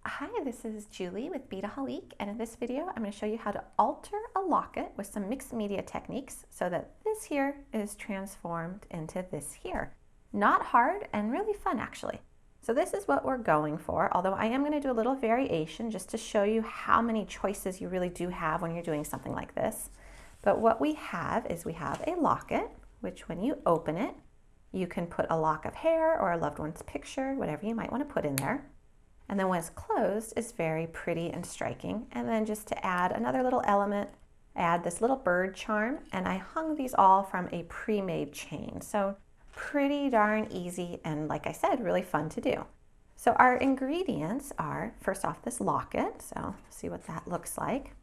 Hi, this is Julie with Beadaholique, and in this video I'm going to show you how to alter a locket with some mixed media techniques so that this here is transformed into this here. Not hard and really fun actually. So this is what we're going for, although I am going to do a little variation just to show you how many choices you really do have when you're doing something like this. But what we have is we have a locket, which when you open it, you can put a lock of hair or a loved one's picture, whatever you might want to put in there. And then when it's closed, it's very pretty and striking. And then just to add another little element, I add this little bird charm, and I hung these all from a pre-made chain. So pretty darn easy and, like I said, really fun to do. So our ingredients are, first off, this locket. So see what that looks like.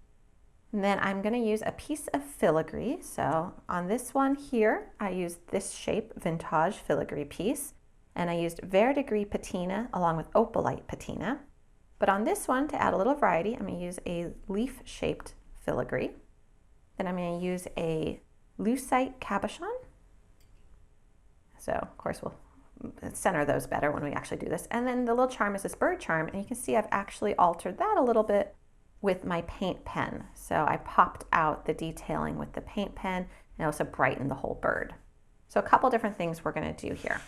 And then I'm going to use a piece of filigree. So on this one here, I used this shape Vintaj filigree piece. And I used Verdigris patina along with Opalite patina. But on this one, to add a little variety, I'm going to use a leaf-shaped filigree. Then I'm going to use a lucite cabochon. So, of course, we'll center those better when we actually do this. And then the little charm is this bird charm, and you can see I've actually altered that a little bit with my paint pen. So I popped out the detailing with the paint pen and also brightened the whole bird. So a couple different things we're going to do here.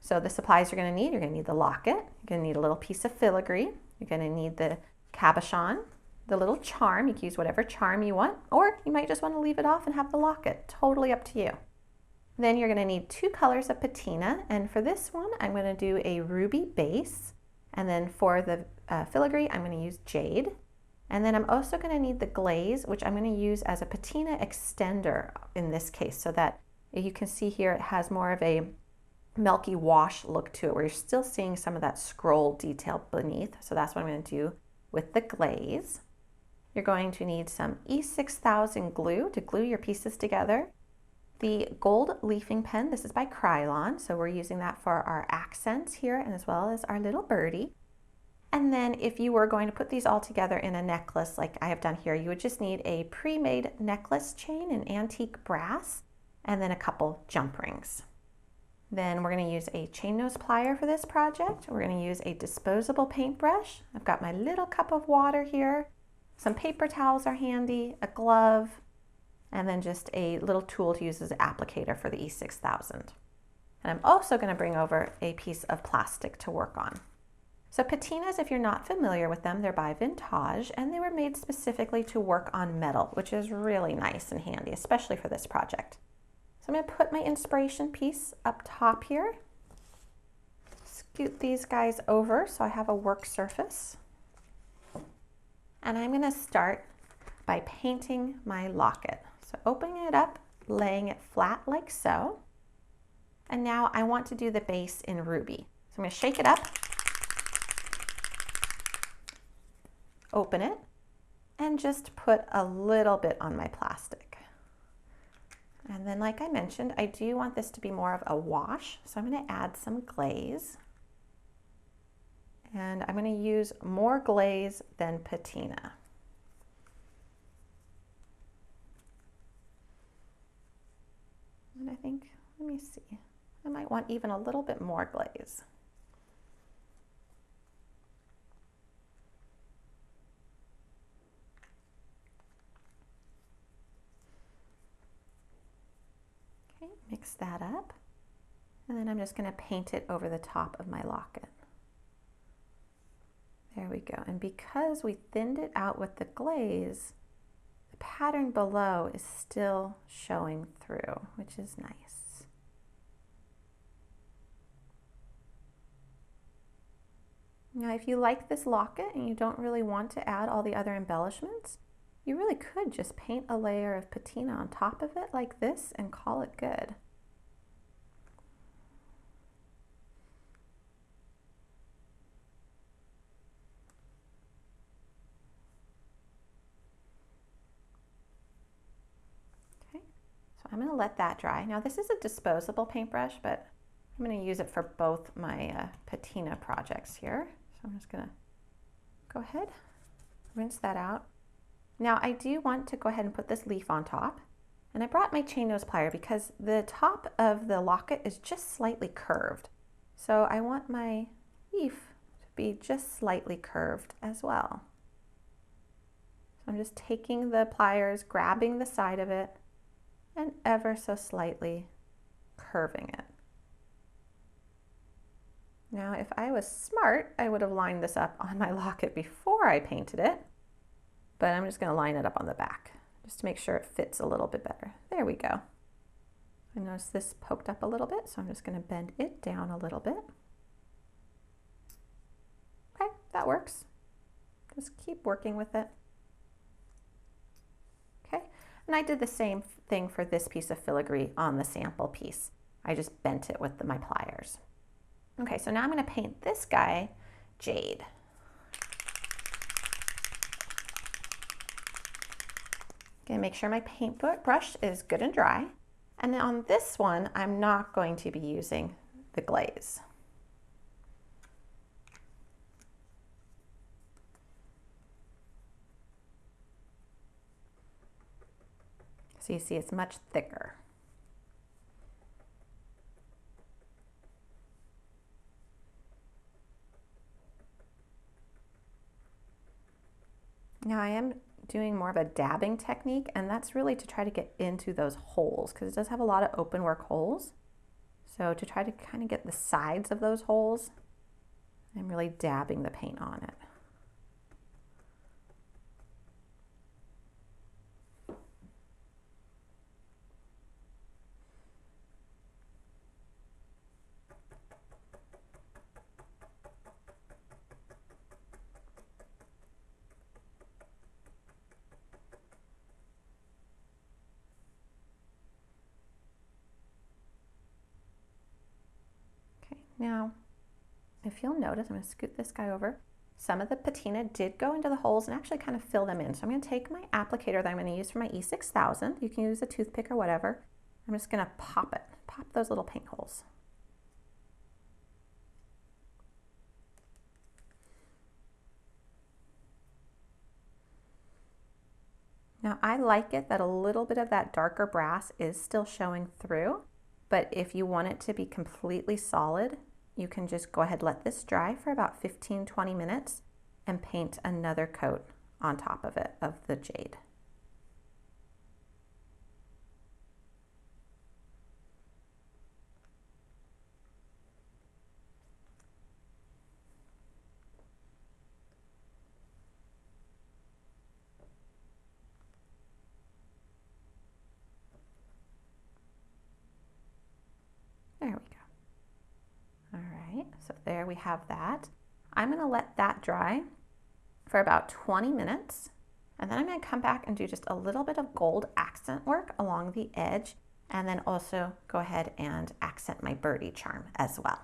So the supplies you're going to need the locket, you're going to need a little piece of filigree, you're going to need the cabochon, the little charm, you can use whatever charm you want, or you might just want to leave it off and have the locket, totally up to you. Then you're going to need 2 colors of patina, and for this one I'm going to do a ruby base, and then for the filigree I'm going to use jade, and then I'm also going to need the glaze, which I'm going to use as a patina extender in this case, so that you can see here it has more of a milky wash look to it where you're still seeing some of that scroll detail beneath. So that's what I'm going to do with the glaze. You're going to need some E6000 glue to glue your pieces together. The gold leafing pen, this is by Krylon, so we're using that for our accents here and as well as our little birdie. And then if you were going to put these all together in a necklace like I have done here, you would just need a pre-made necklace chain in antique brass and then a couple jump rings. Then we're going to use a chain nose plier for this project. We're going to use a disposable paintbrush. I've got my little cup of water here. Some paper towels are handy, a glove, and then just a little tool to use as an applicator for the E6000. And I'm also going to bring over a piece of plastic to work on. So patinas, if you're not familiar with them, they're by Vintaj, and they were made specifically to work on metal, which is really nice and handy, especially for this project. So I'm going to put my inspiration piece up top here, scoot these guys over so I have a work surface, and I'm going to start by painting my locket. So opening it up, laying it flat like so, and now I want to do the base in ruby. So I'm going to shake it up, open it, and just put a little bit on my plastic. And then, like I mentioned, I do want this to be more of a wash, so I'm going to add some glaze. And I'm going to use more glaze than patina. And I think, let me see, I might want even a little bit more glaze. Mix that up, and then I'm just going to paint it over the top of my locket. There we go. And because we thinned it out with the glaze, the pattern below is still showing through, which is nice. Now, if you like this locket and you don't really want to add all the other embellishments, you really could just paint a layer of patina on top of it like this and call it good. Okay, so I'm going to let that dry. Now this is a disposable paintbrush, but I'm going to use it for both my patina projects here. So I'm just going to go ahead, rinse that out. Now I do want to go ahead and put this leaf on top, and I brought my chain nose plier because the top of the locket is just slightly curved. So I want my leaf to be just slightly curved as well. So I'm just taking the pliers, grabbing the side of it, and ever so slightly curving it. Now, if I was smart, I would have lined this up on my locket before I painted it, but I'm just going to line it up on the back just to make sure it fits a little bit better. There we go. I notice this poked up a little bit, so I'm just going to bend it down a little bit. Okay, that works. Just keep working with it. Okay, and I did the same thing for this piece of filigree on the sample piece. I just bent it with my pliers. Okay, so now I'm going to paint this guy jade. Gonna make sure my paintbrush is good and dry. And then on this one, I'm not going to be using the glaze. So you see it's much thicker. Now I am doing more of a dabbing technique, and that's really to try to get into those holes because it does have a lot of open work holes. So to try to kind of get the sides of those holes, I'm really dabbing the paint on it. Now, if you'll notice, I'm going to scoot this guy over. Some of the patina did go into the holes and actually kind of fill them in. So I'm going to take my applicator that I'm going to use for my E6000. You can use a toothpick or whatever. I'm just going to pop those little paint holes. Now I like it that a little bit of that darker brass is still showing through, but if you want it to be completely solid, you can just go ahead and let this dry for about 15-20 minutes and paint another coat on top of it of the jade. There we go. All right, so there we have that. I'm going to let that dry for about 20 minutes, and then I'm going to come back and do just a little bit of gold accent work along the edge, and then also go ahead and accent my birdie charm as well.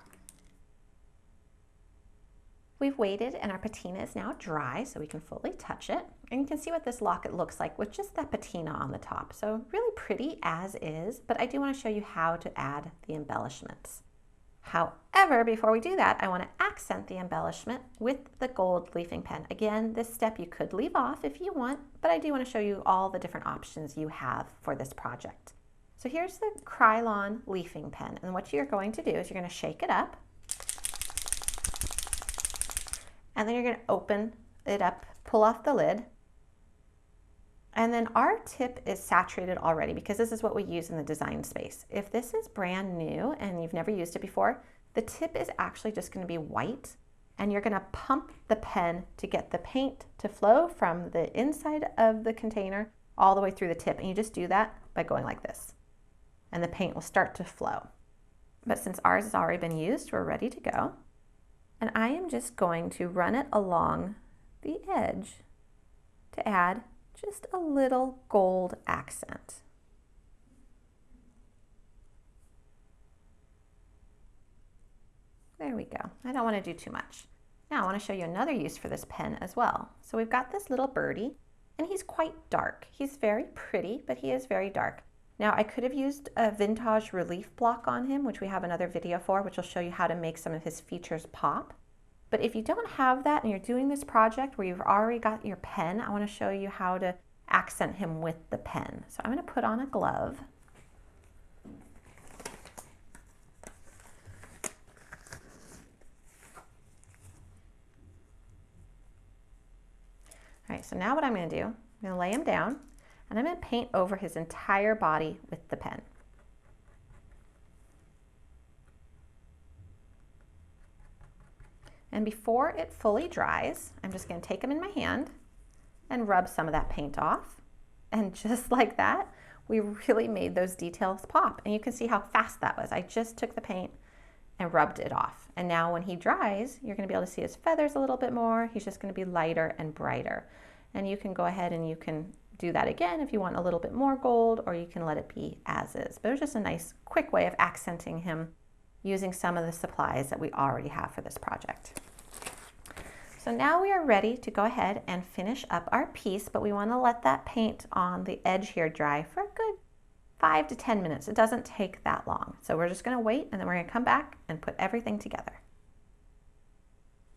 We've waited and our patina is now dry so we can fully touch it. And you can see what this locket looks like with just that patina on the top. So really pretty as is, but I do want to show you how to add the embellishments. However, before we do that, I want to accent the embellishment with the gold leafing pen. Again, this step you could leave off if you want, but I do want to show you all the different options you have for this project. So here's the Krylon leafing pen, and what you're going to do is you're going to shake it up, and then you're going to open it up, pull off the lid, and then our tip is saturated already because this is what we use in the design space. If this is brand new and you've never used it before, the tip is actually just going to be white, and you're going to pump the pen to get the paint to flow from the inside of the container all the way through the tip, and you just do that by going like this, and the paint will start to flow. But since ours has already been used, we're ready to go, and I am just going to run it along the edge to add just a little gold accent. There we go. I don't want to do too much. Now I want to show you another use for this pen as well. So we've got this little birdie, and he's quite dark. He's very pretty, but he is very dark. Now I could have used a Vintaj relief block on him, which we have another video for, which will show you how to make some of his features pop. But if you don't have that and you're doing this project where you've already got your pen, I want to show you how to accent him with the pen. So I'm going to put on a glove. right, so now what I'm going to do, I'm going to lay him down and I'm going to paint over his entire body with the pen. And before it fully dries, I'm just going to take him in my hand and rub some of that paint off. And just like that, we really made those details pop. And you can see how fast that was. I just took the paint and rubbed it off. And now when he dries, you're going to be able to see his feathers a little bit more. He's just going to be lighter and brighter. And you can go ahead and you can do that again if you want a little bit more gold, or you can let it be as is. But it was just a nice quick way of accenting him using some of the supplies that we already have for this project. So now we are ready to go ahead and finish up our piece, but we want to let that paint on the edge here dry for a good 5 to 10 minutes. It doesn't take that long. So we're just going to wait, and then we're going to come back and put everything together.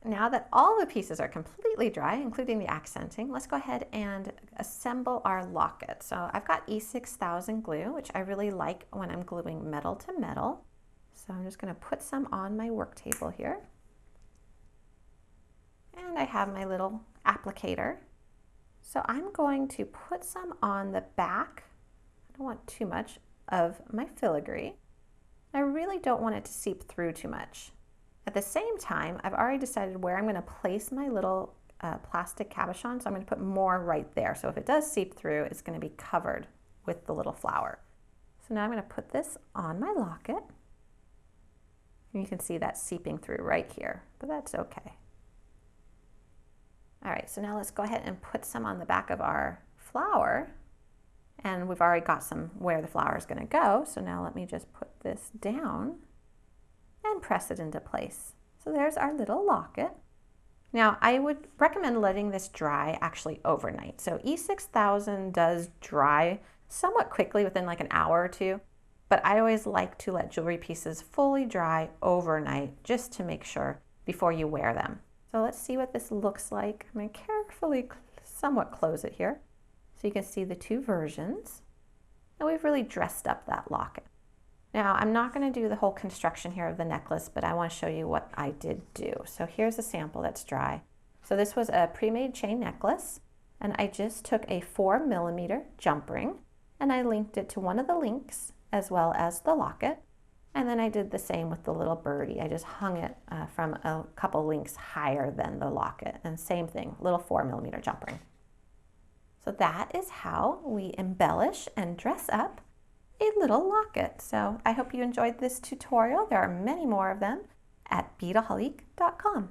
Now that all the pieces are completely dry, including the accenting, let's go ahead and assemble our locket. So I've got E6000 glue, which I really like when I'm gluing metal to metal. So I'm just going to put some on my work table here. And I have my little applicator. So I'm going to put some on the back. I don't want too much of my filigree. I really don't want it to seep through too much. At the same time, I've already decided where I'm going to place my little plastic cabochon, so I'm going to put more right there. So if it does seep through, it's going to be covered with the little flower. So now I'm going to put this on my locket. And you can see that seeping through right here, but that's okay. All right, so now let's go ahead and put some on the back of our flower. And we've already got some where the flower is going to go. So now let me just put this down and press it into place. So there's our little locket. Now I would recommend letting this dry actually overnight. So E6000 does dry somewhat quickly within like an hour or two, but I always like to let jewelry pieces fully dry overnight just to make sure before you wear them. So let's see what this looks like. I'm going to carefully somewhat close it here so you can see the two versions. And we've really dressed up that locket. Now, I'm not going to do the whole construction here of the necklace, but I want to show you what I did do. So here's a sample that's dry. So this was a pre-made chain necklace, and I just took a 4mm jump ring, and I linked it to one of the links as well as the locket. And then I did the same with the little birdie. I just hung it from a couple links higher than the locket, and same thing, little 4mm jump ring. So that is how we embellish and dress up a little locket. So I hope you enjoyed this tutorial. There are many more of them at beadaholique.com.